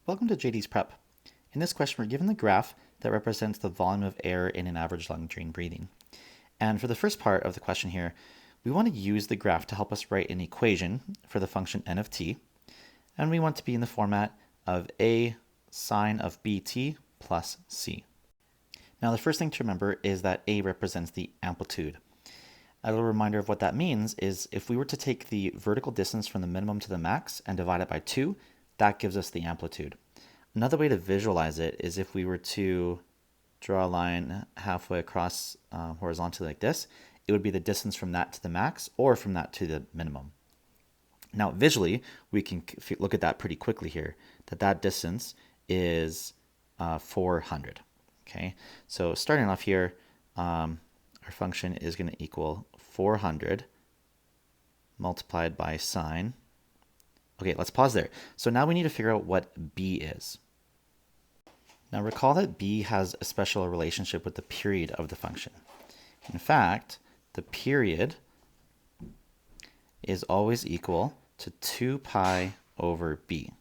Welcome to JD's Prep. In this question, we're given the graph that represents the volume of air in an average lung during breathing. And for the first part of the question here, we want to use the graph to help us write an equation for the function n of t. And we want to be in the format of a sine of bt plus c. Now, the first thing to remember is that a represents the amplitude. A little reminder of what that means is if we were to take the vertical distance from the minimum to the max and divide it by 2, that gives us the amplitude. Another way to visualize it is if we were to draw a line halfway across horizontally like this, it would be the distance from that to the max or from that to the minimum. Now visually, we can look at that pretty quickly here, that distance is 400. Okay, so starting off here, our function is going to equal 400 multiplied by sine. Okay, let's pause there. So now we need to figure out what b is. Now recall that b has a special relationship with the period of the function. In fact, the period is always equal to 2 pi over b,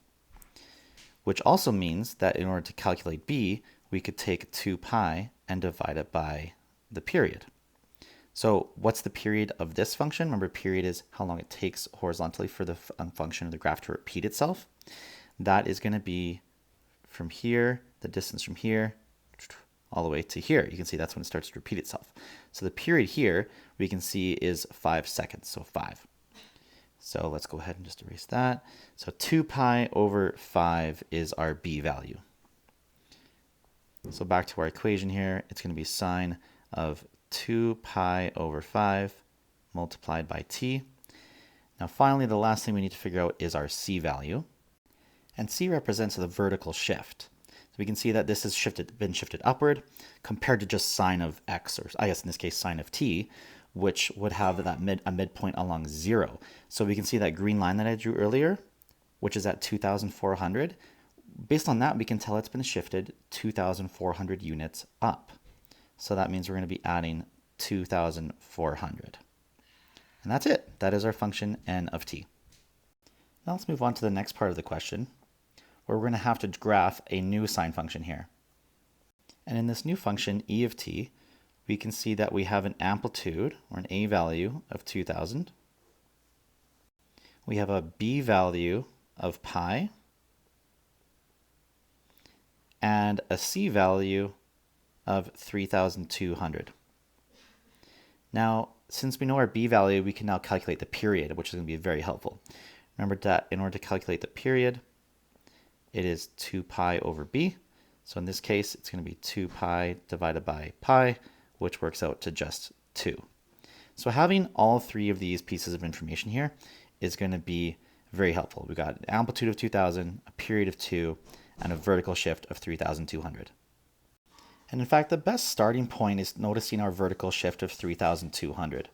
which also means that in order to calculate b, we could take 2 pi and divide it by the period. So what's the period of this function? Remember, period is how long it takes horizontally for the function of the graph to repeat itself. That is going to be from here, the distance from here, all the way to here. You can see that's when it starts to repeat itself. So the period here, we can see is 5 seconds, so 5. So let's go ahead and just erase that. So 2 pi over 5 is our b value. So back to our equation here, it's going to be sine of 2 pi over 5 multiplied by t. Now finally, the last thing we need to figure out is our c value. And c represents the vertical shift. So we can see that this has been shifted upward compared to just sine of x, or I guess in this case sine of t, which would have that a midpoint along 0. So we can see that green line that I drew earlier, which is at 2,400. Based on that, we can tell it's been shifted 2,400 units up. So that means we're going to be adding 2,400. And that's it. That is our function n of t. Now let's move on to the next part of the question, where we're going to have to graph a new sine function here. And in this new function, e of t, we can see that we have an amplitude, or an a value, of 2,000. We have a b value of pi, and a c value of 3,200. Now, since we know our b value, we can now calculate the period, which is going to be very helpful. Remember that in order to calculate the period, it is 2 pi over b. So in this case, it's going to be 2 pi divided by pi, which works out to just 2. So having all three of these pieces of information here is going to be very helpful. We've got an amplitude of 2,000, a period of 2, and a vertical shift of 3,200. And in fact, the best starting point is noticing our vertical shift of 3,200.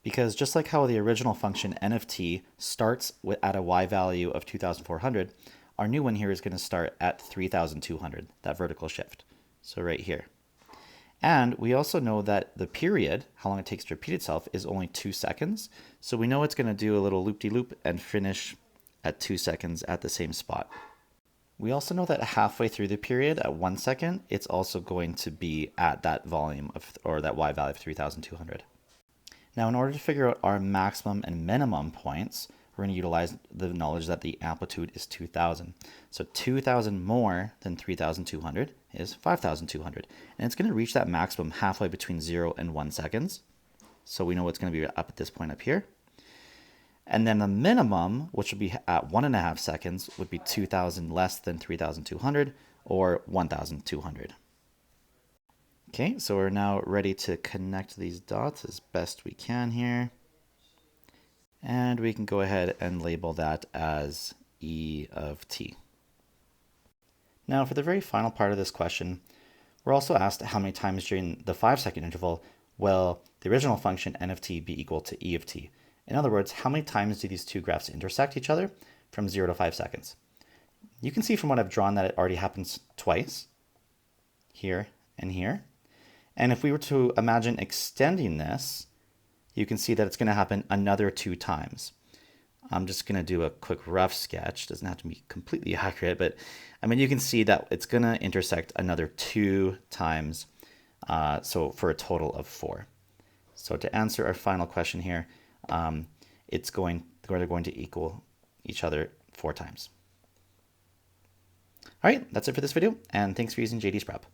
Because just like how the original function n of t starts at a y value of 2,400, our new one here is going to start at 3,200, that vertical shift. So right here. And we also know that the period, how long it takes to repeat itself, is only 2 seconds. So we know it's going to do a little loop-de-loop and finish at 2 seconds at the same spot. We also know that halfway through the period, at 1 second, it's also going to be at that volume of, or that y value of 3,200. Now, in order to figure out our maximum and minimum points, we're going to utilize the knowledge that the amplitude is 2,000. So 2,000 more than 3,200 is 5,200. And it's going to reach that maximum halfway between 0 and 1 seconds. So we know it's going to be up at this point up here. And then the minimum, which would be at 1.5 seconds, would be 2,000 less than 3,200, or 1,200. Okay, so we're now ready to connect these dots as best we can here. And we can go ahead and label that as e of t. Now for the very final part of this question, we're also asked how many times during the 5-second interval will the original function n of t be equal to e of t. In other words, how many times do these two graphs intersect each other from 0 to 5 seconds? You can see from what I've drawn that it already happens twice, here and here. And if we were to imagine extending this, you can see that it's going to happen another 2 times. I'm just going to do a quick rough sketch. Doesn't have to be completely accurate, but I mean, you can see that it's going to intersect another 2 times, so for a total of 4. So to answer our final question here, they're going to equal each other 4 times. All right, that's it for this video, and thanks for using JD's Prep.